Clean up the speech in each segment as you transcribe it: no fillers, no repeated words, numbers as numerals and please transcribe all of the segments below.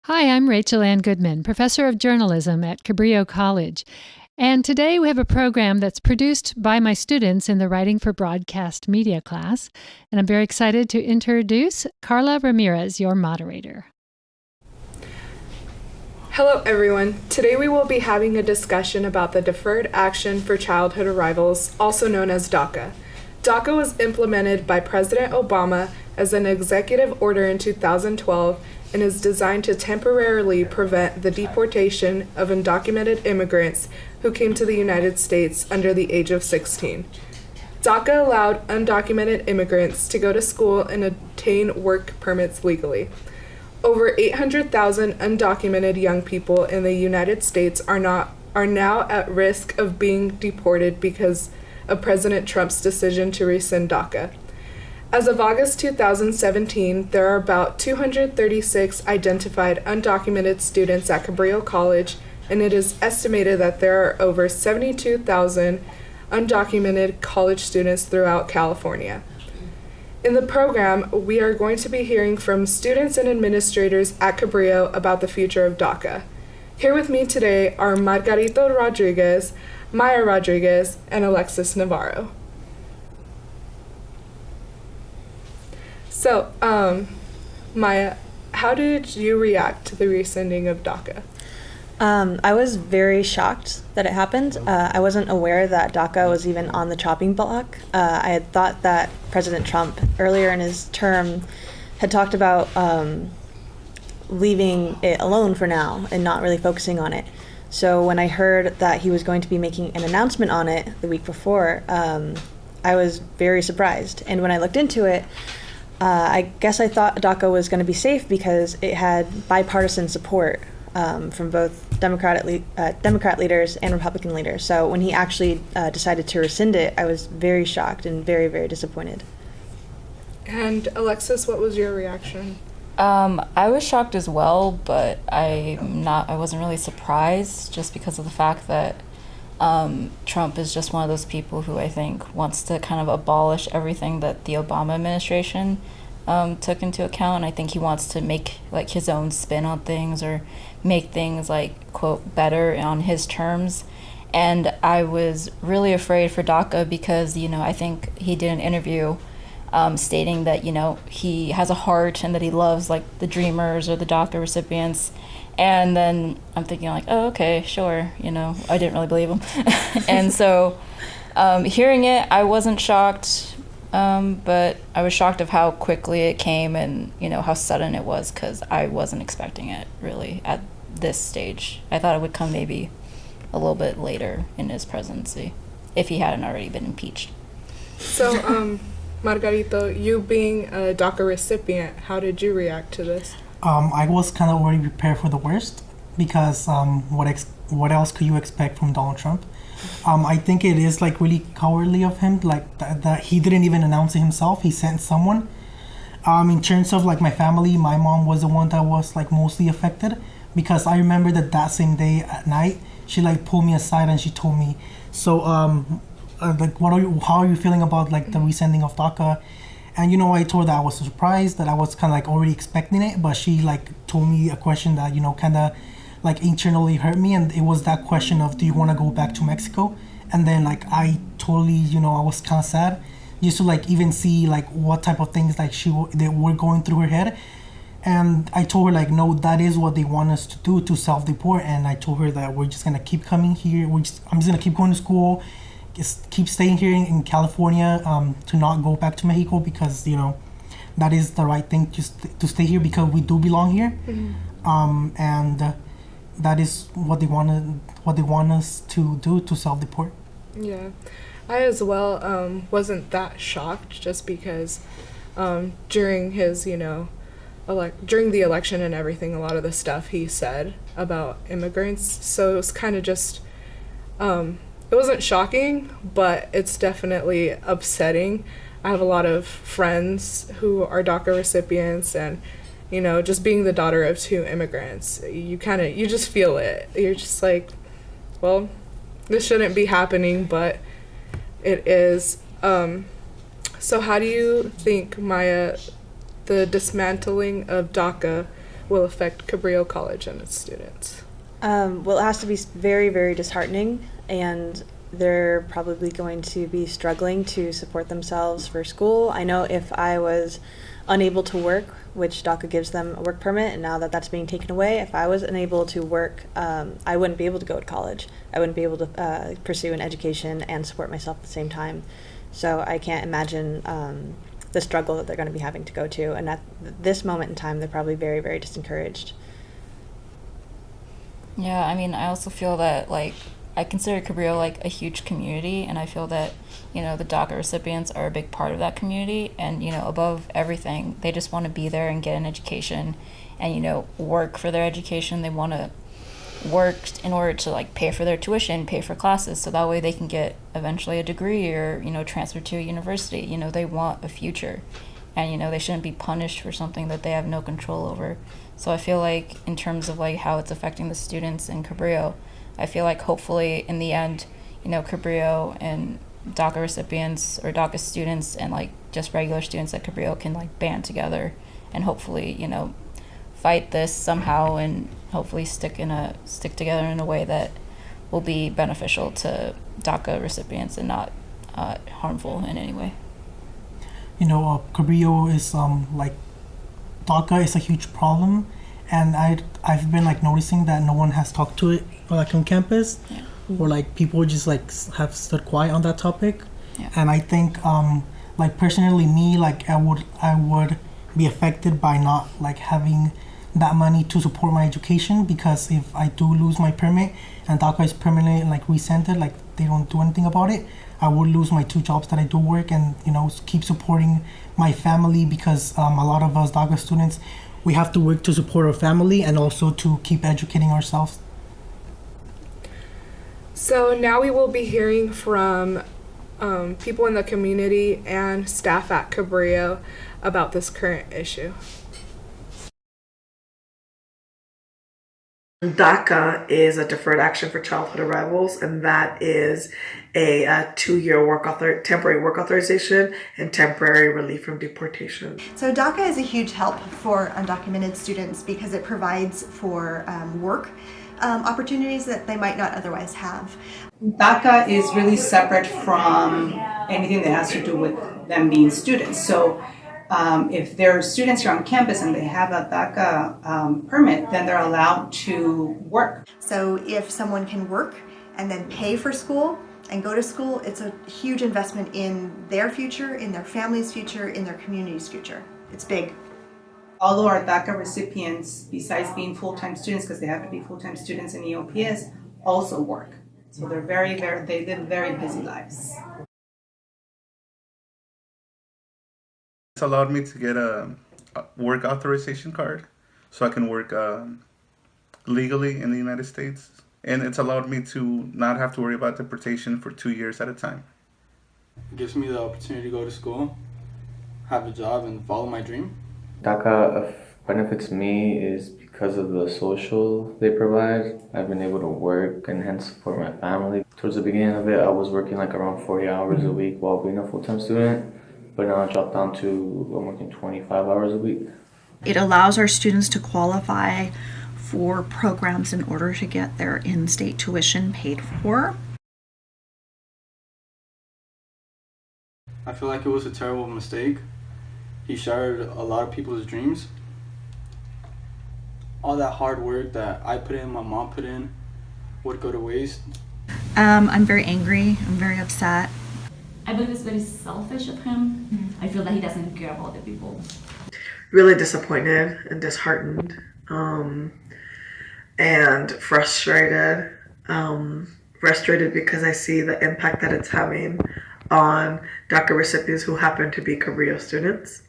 Hi, I'm Rachel Ann Goodman, professor of journalism at Cabrillo College. And today we have a program that's produced by my students in the Writing for Broadcast Media class. And I'm very excited to introduce Carla Ramirez, your moderator. Hello, everyone. Today we will be having a discussion about the Deferred Action for Childhood Arrivals, also known as DACA. DACA was implemented by President Obama as an executive order in 2012 and is designed to temporarily prevent the deportation of undocumented immigrants who came to the United States under the age of 16. DACA allowed undocumented immigrants to go to school and obtain work permits legally. Over 800,000 undocumented young people in the United States are now at risk of being deported because of President Trump's decision to rescind DACA. As of August 2017, there are about 236 identified undocumented students at Cabrillo College, and it is estimated that there are over 72,000 undocumented college students throughout California. In the program, we are going to be hearing from students and administrators at Cabrillo about the future of DACA. Here with me today are Margarito Rodriguez, Maya Rodriguez, and Alexis Navarro. So, Maya, how did you react to the rescinding of DACA? I was very shocked that it happened. I wasn't aware that DACA was even on the chopping block. I had thought that President Trump, earlier in his term, had talked about leaving it alone for now and not really focusing on it. So when I heard that he was going to be making an announcement on it the week before, I was very surprised. And when I looked into it, I guess I thought DACA was going to be safe because it had bipartisan support from both Democrat leaders and Republican leaders. So when he actually decided to rescind it, I was very shocked and very, very disappointed. And Alexis, what was your reaction? I was shocked as well, but I wasn't really surprised just because of the fact that Trump is just one of those people who I think wants to kind of abolish everything that the Obama administration took into account. I think he wants to make like his own spin on things or make things like, quote, better on his terms. And I was really afraid for DACA because, I think he did an interview stating that, he has a heart and that he loves like the Dreamers or the DACA recipients. And then I'm thinking like, oh, okay, sure. I didn't really believe him. And so hearing it, I wasn't shocked, but I was shocked of how quickly it came and, how sudden it was because I wasn't expecting it really at this stage. I thought it would come maybe a little bit later in his presidency if he hadn't already been impeached. So, Margarito, you being a DACA recipient, how did you react to this? I was kind of already prepared for the worst because what else could you expect from Donald Trump? I think it is like really cowardly of him, like that he didn't even announce it himself. He sent someone. In terms of like my family, my mom was the one that was like mostly affected because I remember that same day at night, she like pulled me aside and she told me, so like how are you feeling about like the resending of DACA? And I told her that I was surprised, that I was kind of like already expecting it, but she like told me a question that kind of like internally hurt me, and it was that question of, do you want to go back to Mexico? And then like I totally I was kind of sad just to like even see like what type of things like they were going through her head. And I told her like, no, that is what they want us to do, to self-deport. And I told her that we're just gonna keep coming here. I'm just gonna keep going to school, just keep staying here in California, to not go back to Mexico because that is the right thing to stay here because we do belong here. Mm-hmm. And that is what they want us to do, to self-deport. Yeah, I as well wasn't that shocked just because during his during the election and everything, a lot of the stuff he said about immigrants, so it was kind of just it wasn't shocking, but it's definitely upsetting. I have a lot of friends who are DACA recipients, and just being the daughter of two immigrants, you just feel it. You're just like, well, this shouldn't be happening, but it is. So how do you think, Maya, the dismantling of DACA will affect Cabrillo College and its students? Well, it has to be very, very disheartening, and they're probably going to be struggling to support themselves for school. I know if I was unable to work, which DACA gives them a work permit, and now that that's being taken away, if I was unable to work, I wouldn't be able to go to college. I wouldn't be able to pursue an education and support myself at the same time. So I can't imagine the struggle that they're going to be having to go to. And at this moment in time, they're probably very, very disencouraged. Yeah, I mean, I also feel that, like, I consider Cabrillo, like, a huge community, and I feel that, you know, the DACA recipients are a big part of that community, and, you know, above everything, they just want to be there and get an education and, you know, work for their education. They want to work in order to, like, pay for their tuition, pay for classes, so that way they can get eventually a degree or, you know, transfer to a university. You know, they want a future, and, you know, they shouldn't be punished for something that they have no control over. So I feel like in terms of, like, how it's affecting the students in Cabrillo, I feel like hopefully in the end, you know, Cabrillo and DACA recipients or DACA students and, like, just regular students at Cabrillo can, like, band together and hopefully, you know, fight this somehow and hopefully stick together in a way that will be beneficial to DACA recipients and not harmful in any way. You know, Cabrillo is like DACA is a huge problem, and I've been like noticing that no one has talked to it like on campus, Yeah. or like people just like have stood quiet on that topic. Yeah. And I think like personally me, like I would be affected by not like having that money to support my education, because if I do lose my permit and DACA is permanently like rescinded, like they don't do anything about it, I would lose my 2 jobs that I do work and, you know, keep supporting my family, because a lot of us DACA students, we have to work to support our family and also to keep educating ourselves. So now we will be hearing from people in the community and staff at Cabrillo about this current issue. DACA is a Deferred Action for Childhood Arrivals, and that is a 2-year temporary work authorization and temporary relief from deportation. So DACA is a huge help for undocumented students because it provides for work opportunities that they might not otherwise have. DACA is really separate from anything that has to do with them being students. So if they're students here on campus and they have a DACA permit, then they're allowed to work. So if someone can work and then pay for school and go to school, it's a huge investment in their future, in their family's future, in their community's future. It's big. All of our DACA recipients, besides being full-time students, because they have to be full-time students in EOPS, also work. So they're they live very busy lives. It's allowed me to get a work authorization card so I can work legally in the United States. And it's allowed me to not have to worry about deportation for 2 years at a time. It gives me the opportunity to go to school, have a job, and follow my dream. DACA benefits me is because of the social they provide. I've been able to work and hence support my family. Towards the beginning of it, I was working like around 40 hours a week while being a full-time student. But now I dropped down to I'm working 25 hours a week. It allows our students to qualify for programs in order to get their in-state tuition paid for. I feel like it was a terrible mistake. He shattered a lot of people's dreams. All that hard work that I put in, my mom put in, would go to waste. I'm very angry. I'm very upset. I believe it's very selfish of him. I feel that he doesn't care about the people. Really disappointed and disheartened, and frustrated. Frustrated because I see the impact that it's having on DACA recipients who happen to be Cabrillo students.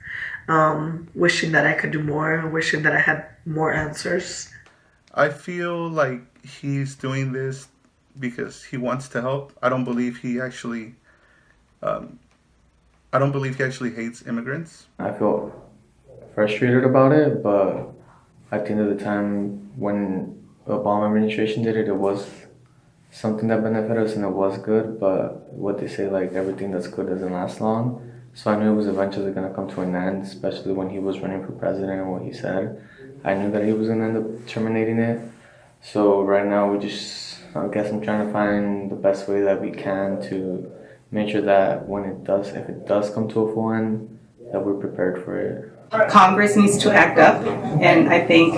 Wishing that I could do more, wishing that I had more answers. I feel like he's doing this because he wants to help. I don't believe he actually hates immigrants. I feel frustrated about it, but at the end of the time, when the Obama administration did it, it was something that benefited us and it was good, but what they say, like everything that's good doesn't last long. So I knew it was eventually going to come to an end, especially when he was running for president and what he said. I knew that he was gonna end up terminating it. So right now I guess I'm trying to find the best way that we can to make sure that if it does come to a full end, that we're prepared for it. Congress needs to act up, and I think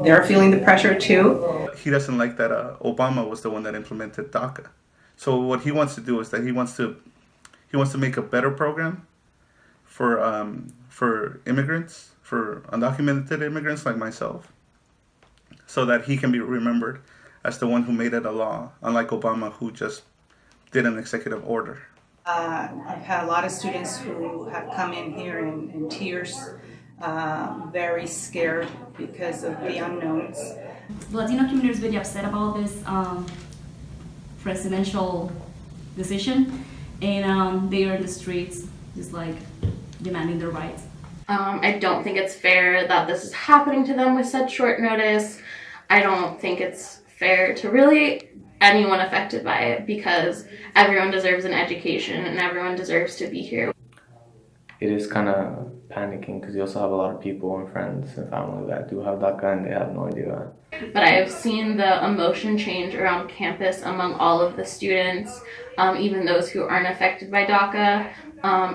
they're feeling the pressure too. He doesn't like that Obama was the one that implemented DACA. So what he wants to do is that he wants to make a better program for immigrants, for undocumented immigrants like myself, so that he can be remembered as the one who made it a law, unlike Obama, who just did an executive order. I've had a lot of students who have come in here in tears, very scared because of the unknowns. The Latino community is very upset about this presidential decision, and they are in the streets just like demanding their rights. I don't think it's fair that this is happening to them with such short notice. I don't think it's fair to really anyone affected by it, because everyone deserves an education and everyone deserves to be here. It is kind of panicking because you also have a lot of people and friends and family that do have DACA and they have no idea. But I have seen the emotion change around campus among all of the students, even those who aren't affected by DACA.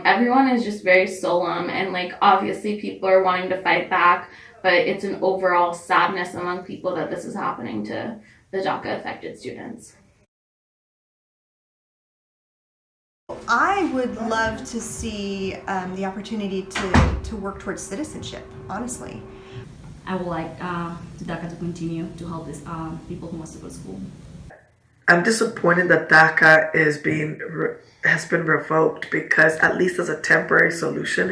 Everyone is just very solemn, and obviously people are wanting to fight back, but it's an overall sadness among people that this is happening to the DACA affected students. I would love to see the opportunity to work towards citizenship, honestly. I would like the DACA to continue to help these people who want to go to school. I'm disappointed that DACA has been revoked, because at least as a temporary solution,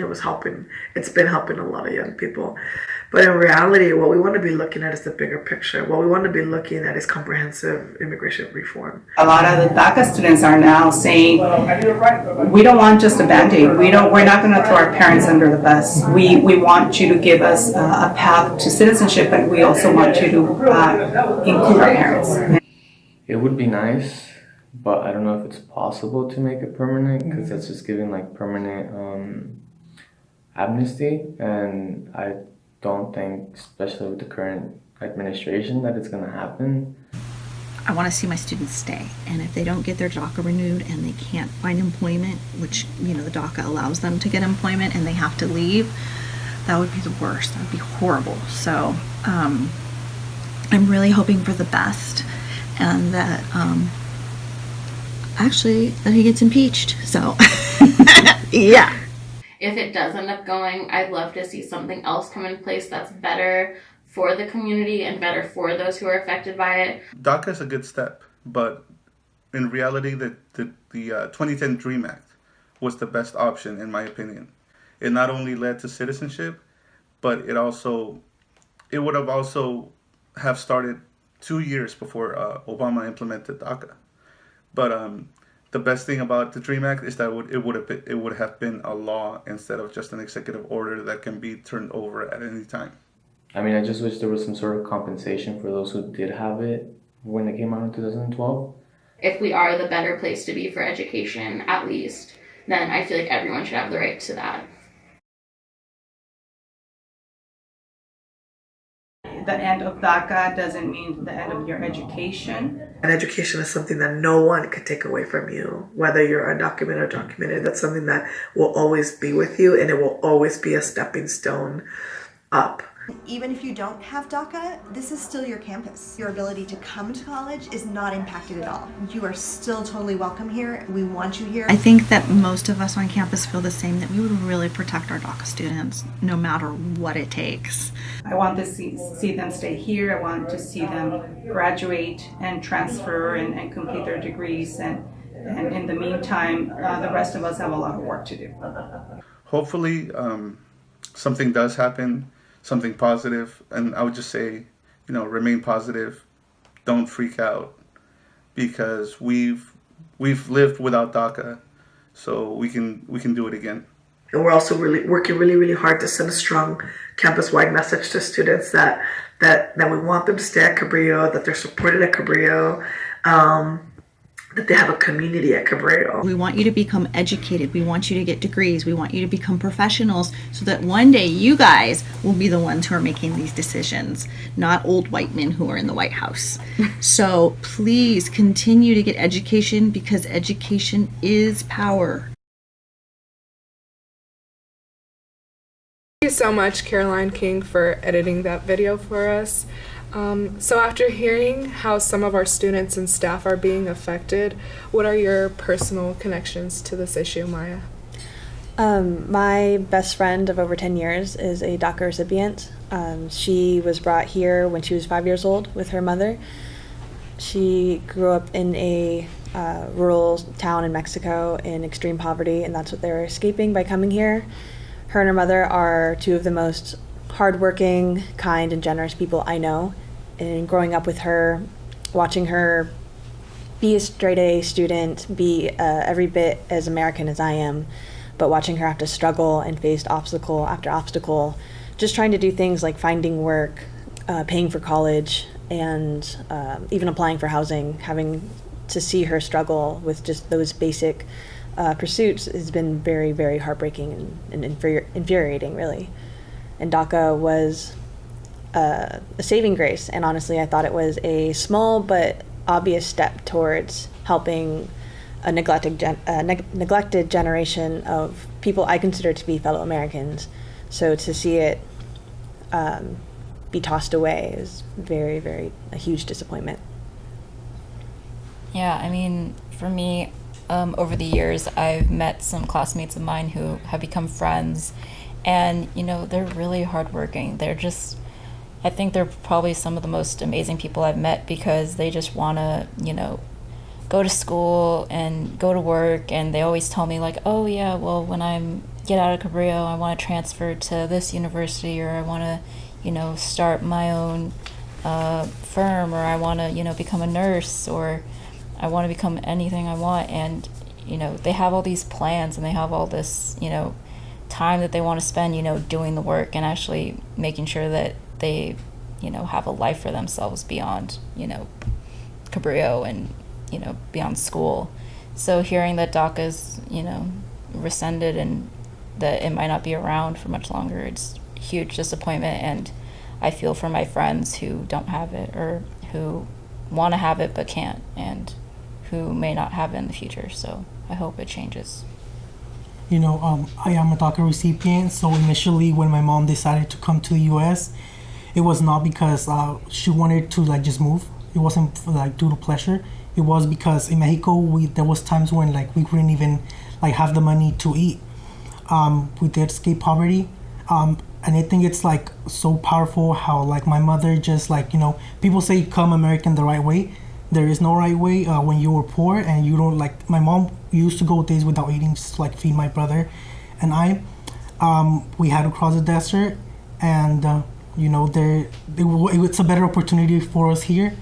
it's been helping a lot of young people. But in reality, what we want to be looking at is the bigger picture. What we want to be looking at is comprehensive immigration reform. A lot of the DACA students are now saying, we don't want just a Band-Aid. We're not going to throw our parents under the bus. We want you to give us a path to citizenship, but we also want you to include our parents. It would be nice, but I don't know if it's possible to make it permanent, because that's just giving permanent amnesty, and I don't think, especially with the current administration, that it's going to happen. I want to see my students stay, and if they don't get their DACA renewed and they can't find employment, which the DACA allows them to get employment, and they have to leave, that would be the worst. That would be horrible. So I'm really hoping for the best, and that that he gets impeached. So yeah. If it does end up going, I'd love to see something else come in place that's better for the community and better for those who are affected by it. DACA is a good step, but in reality, the 2010 DREAM Act was the best option, in my opinion. It not only led to citizenship, but it would have also have started 2 years before Obama implemented DACA. But the best thing about the DREAM Act is that it would have been a law instead of just an executive order that can be turned over at any time. I mean, I just wish there was some sort of compensation for those who did have it when it came out in 2012. If we are the better place to be for education, at least, then I feel like everyone should have the right to that. The end of DACA doesn't mean the end of your education. And education is something that no one could take away from you, whether you're undocumented or documented. That's something that will always be with you, and it will always be a stepping stone up. Even if you don't have DACA, this is still your campus. Your ability to come to college is not impacted at all. You are still totally welcome here. We want you here. I think that most of us on campus feel the same, that we would really protect our DACA students no matter what it takes. I want to see them stay here. I want to see them graduate and transfer and complete their degrees. And in the meantime, the rest of us have a lot of work to do. Hopefully, something does happen, something positive, and I would just say, remain positive. Don't freak out, because we've lived without DACA, so we can do it again. And we're also working really hard to send a strong campus-wide message to students that we want them to stay at Cabrillo, that they're supported at Cabrillo, that they have a community at Cabrillo. We want you to become educated. We want you to get degrees. We want you to become professionals so that one day you guys will be the ones who are making these decisions, not old white men who are in the White House. So please continue to get education because education is power. Thank you so much, Caroline King, for editing that video for us. So after hearing how some of our students and staff are being affected, what are your personal connections to this issue, Maya? My best friend of over 10 years is a DACA recipient. She was brought here when she was 5 years old with her mother. She grew up in a rural town in Mexico in extreme poverty, and that's what they were escaping by coming here. Her and her mother are two of the most hardworking, kind, and generous people I know. And growing up with her, watching her be a straight A student, be every bit as American as I am, but watching her have to struggle and face obstacle after obstacle, just trying to do things like finding work, paying for college, and even applying for housing, having to see her struggle with just those basic pursuits has been very, very heartbreaking and infuriating, really. And DACA was a saving grace, and honestly I thought it was a small but obvious step towards helping a neglected generation of people I consider to be fellow Americans. So to see it be tossed away is very, very a huge disappointment. Yeah, I mean, for me, over the years, I've met some classmates of mine who have become friends, and, you know, they're really hardworking. They're just, I think they're probably some of the most amazing people I've met because they just want to, you know, go to school and go to work, and they always tell me, like, oh, yeah, well, when I get out of Cabrillo, I want to transfer to this university, or I want to, you know, start my own firm, or I want to, you know, become a nurse, or I want to become anything I want. And, you know, they have all these plans, and they have all this, you know, time that they want to spend, you know, doing the work and actually making sure that they, you know, have a life for themselves beyond, you know, Cabrillo and, you know, beyond school. So hearing that DACA's, you know, rescinded and that it might not be around for much longer, it's a huge disappointment. And I feel for my friends who don't have it, or who want to have it but can't, and who may not have it in the future. So I hope it changes. You know, I am a DACA recipient, so initially when my mom decided to come to the U.S., it was not because she wanted to like just move. It wasn't like due to pleasure. It was because in Mexico there was times when like we couldn't even like have the money to eat. We did escape poverty, and I think it's like so powerful how like my mother just like, you know, people say come American the right way. There is no right way when you were poor and you don't like. My mom used to go days without eating just to like feed my brother and I. We had to cross the desert, and you know, it's a better opportunity for us here.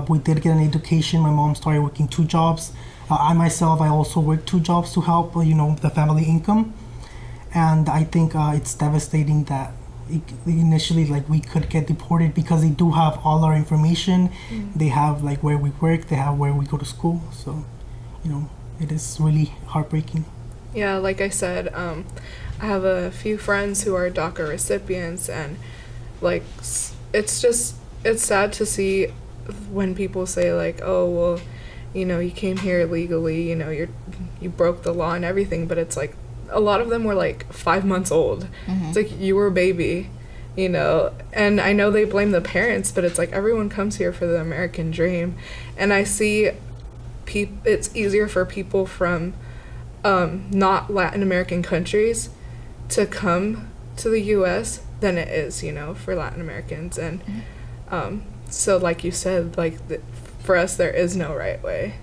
We did get an education. My mom started working 2 jobs. I myself, I also worked 2 jobs to help, you know, the family income. And I think it's devastating that initially like we could get deported because they do have all our information. They have like where we work, they have where we go to school. So, you know, it is really heartbreaking. Yeah, like I said, I have a few friends who are DACA recipients, and like it's sad to see when people say like, oh, well, you know, you came here illegally, you know, you broke the law and everything, but it's like a lot of them were like 5 months old. It's like you were a baby, you know. And I know they blame the parents, but it's like everyone comes here for the American dream. And I see it's easier for people from not Latin American countries to come to the US than it is, you know, for Latin Americans. And so like you said, like for us there is no right way.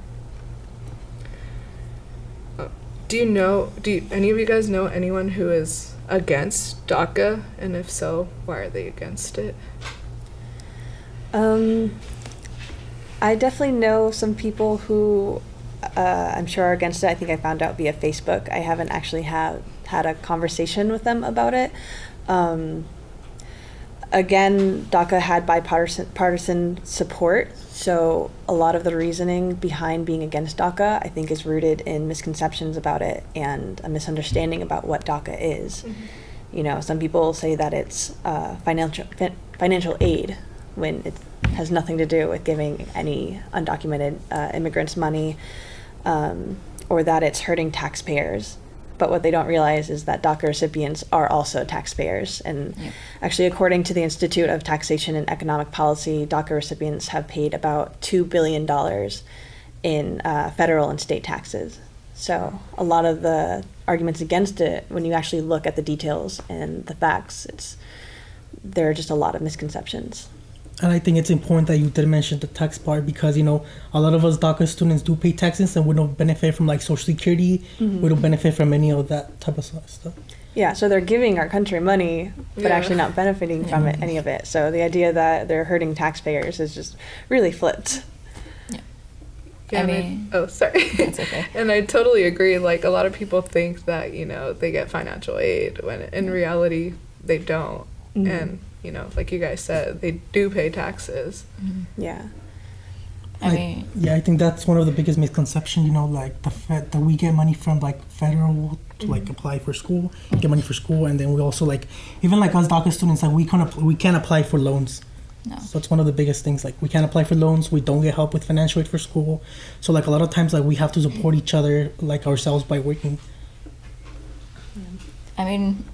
Do any of you guys know anyone who is against DACA? And if so, why are they against it? I definitely know some people who I'm sure are against it. I think I found out via Facebook. I haven't actually had a conversation with them about it. again, DACA had bipartisan support, so a lot of the reasoning behind being against DACA, I think, is rooted in misconceptions about it and a misunderstanding about what DACA is. You know, some people say that it's financial aid when it has nothing to do with giving any undocumented immigrants money, or that it's hurting taxpayers. But what they don't realize is that DACA recipients are also taxpayers. And actually, according to the Institute of Taxation and Economic Policy, DACA recipients have paid about $2 billion in federal and state taxes. So a lot of the arguments against it, when you actually look at the details and the facts, there are just a lot of misconceptions. And I think it's important that you did mention the tax part, because, you know, a lot of us DACA students do pay taxes and we don't benefit from like Social Security. We don't benefit from any of that type of stuff. Yeah, so they're giving our country money, but actually not benefiting from it, any of it. So the idea that they're hurting taxpayers is just really flipped. Yeah, I mean, sorry. It's okay. And I totally agree. Like, a lot of people think that, you know, they get financial aid when in reality they don't. And, you know, like you guys said, they do pay taxes. Yeah. I mean, I think that's one of the biggest misconceptions, you know, like that we get money from like federal to like apply for school, get money for school, and then we also like, even like us DACA students, like we can't apply for loans. No. So it's one of the biggest things. Like, we can't apply for loans. We don't get help with financial aid for school. So like a lot of times, like, we have to support each other, like ourselves, by working. I mean,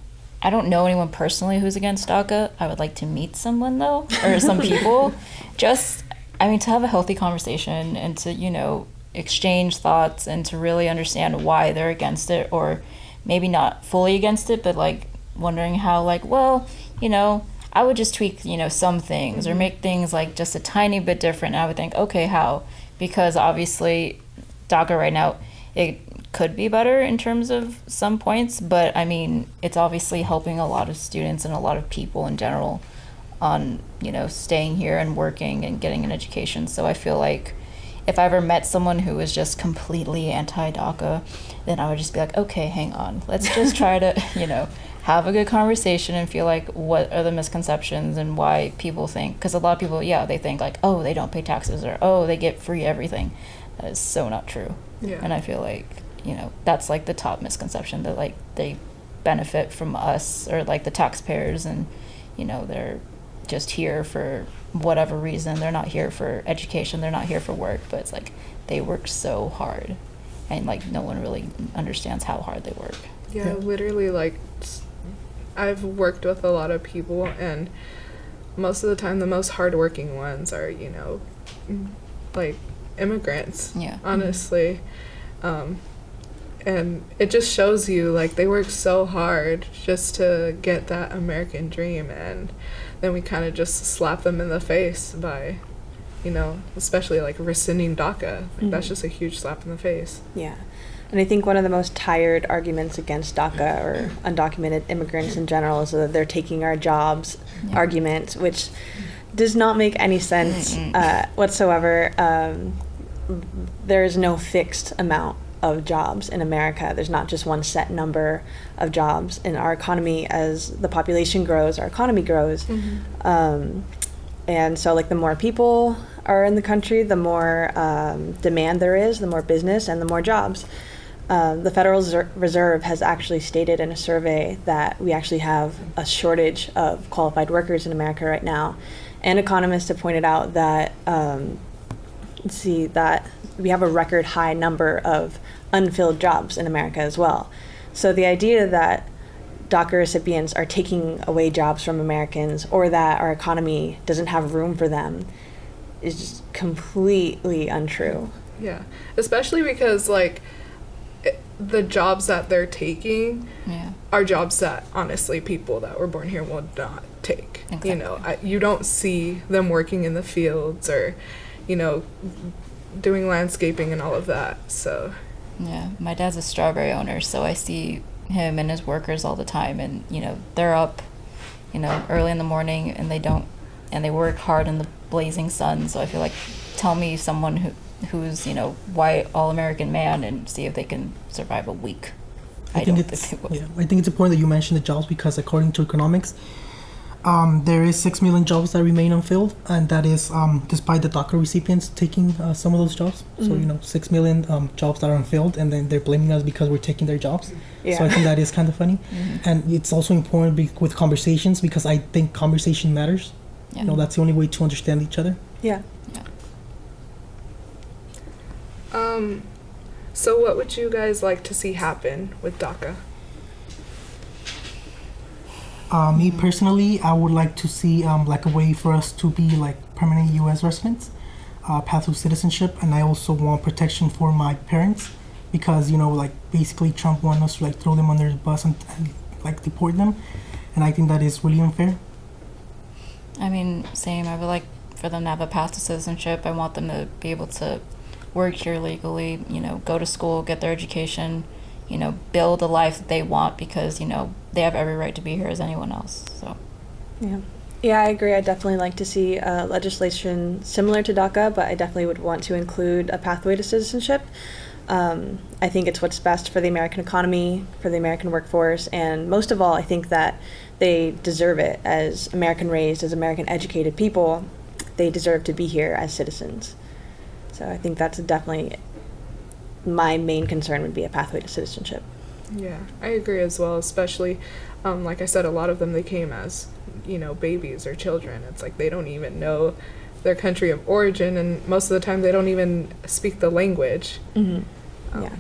I don't know anyone personally who's against DACA. I would like to meet someone though, or some people. Just, I mean, to have a healthy conversation and to, you know, exchange thoughts and to really understand why they're against it, or maybe not fully against it, but like wondering how, like, well, you know, I would just tweak, you know, some things or make things like just a tiny bit different. And I would think, okay, how? Because obviously DACA right now, it could be better in terms of some points, but I mean, it's obviously helping a lot of students and a lot of people in general on, you know, staying here and working and getting an education. So I feel like if I ever met someone who was just completely anti-DACA, then I would just be like, okay, hang on, let's just try to, you know, have a good conversation and feel like what are the misconceptions and why people think, because a lot of people, they think like, oh, they don't pay taxes, or oh, they get free everything. That is so not true. And I feel like, you know, that's like the top misconception, that like they benefit from us or like the taxpayers, and, you know, they're just here for whatever reason. They're not here for education, they're not here for work, but it's like they work so hard and like no one really understands how hard they work. Literally, like, I've worked with a lot of people, and most of the time the most hardworking ones are, you know, like immigrants, honestly. And it just shows you, like, they work so hard just to get that American dream, and then we kind of just slap them in the face by, you know, especially like rescinding DACA. Like, that's just a huge slap in the face. Yeah. And I think one of the most tired arguments against DACA or undocumented immigrants in general is that they're taking our jobs argument, which does not make any sense whatsoever. There is no fixed amount of jobs in America. There's not just one set number of jobs. In our economy, as the population grows, our economy grows. And so, like, the more people are in the country, the more demand there is, the more business, and the more jobs. The Federal Reserve has actually stated in a survey that we actually have a shortage of qualified workers in America right now. And economists have pointed out that that we have a record high number of unfilled jobs in America as well. So the idea that DACA recipients are taking away jobs from Americans, or that our economy doesn't have room for them, is just completely untrue. Yeah, especially because, like, the jobs that they're taking are jobs that, honestly, people that were born here will not take. Exactly. You know, you don't see them working in the fields or, you know, doing landscaping and all of that. So yeah, my dad's a strawberry owner, so I see him and his workers all the time, and, you know, they're up, you know, early in the morning, and they work hard in the blazing sun. So I feel like, tell me someone who's, you know, white, all-American man, and see if they can survive a week. I think it's important that you mention the jobs, because according to economics, There is 6 million jobs that remain unfilled, and that is despite the DACA recipients taking some of those jobs. So 6 million jobs that are unfilled, and then they're blaming us because we're taking their jobs. Yeah. So I think that is kind of funny, and it's also important with conversations, because I think conversation matters. Yeah. That's the only way to understand each other. Yeah. So what would you guys like to see happen with DACA? Me personally, I would like to see like a way for us to be like permanent U.S. residents, path to citizenship, and I also want protection for my parents, because like basically Trump wants us to like throw them under the bus and like deport them, and I think that is really unfair. I mean, same. I would like for them to have a path to citizenship. I want them to be able to work here legally, go to school, get their education, build a life that they want, because, they have every right to be here as anyone else. So, Yeah, I agree. I definitely like to see legislation similar to DACA, but I definitely would want to include a pathway to citizenship. I think it's what's best for the American economy, for the American workforce, and most of all, I think that they deserve it. As American raised, as American educated people, they deserve to be here as citizens. So I think that's definitely my main concern, would be a pathway to citizenship. Yeah, I agree as well, especially, like I said, a lot of them, they came as, babies or children. It's like they don't even know their country of origin, and most of the time they don't even speak the language. Yeah.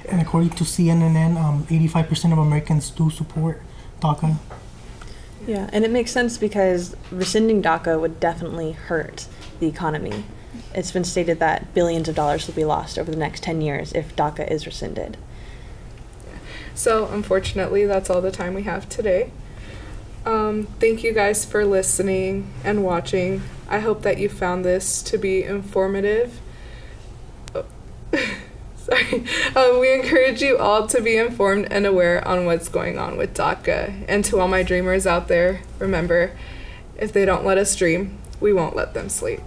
And according to CNN, 85% of Americans do support DACA. Yeah, and it makes sense, because rescinding DACA would definitely hurt the economy. It's been stated that billions of dollars will be lost over the next 10 years if DACA is rescinded. So unfortunately, that's all the time we have today. Thank you guys for listening and watching. I hope that you found this to be informative. Sorry. We encourage you all to be informed and aware on what's going on with DACA. And to all my dreamers out there, remember, if they don't let us dream, we won't let them sleep.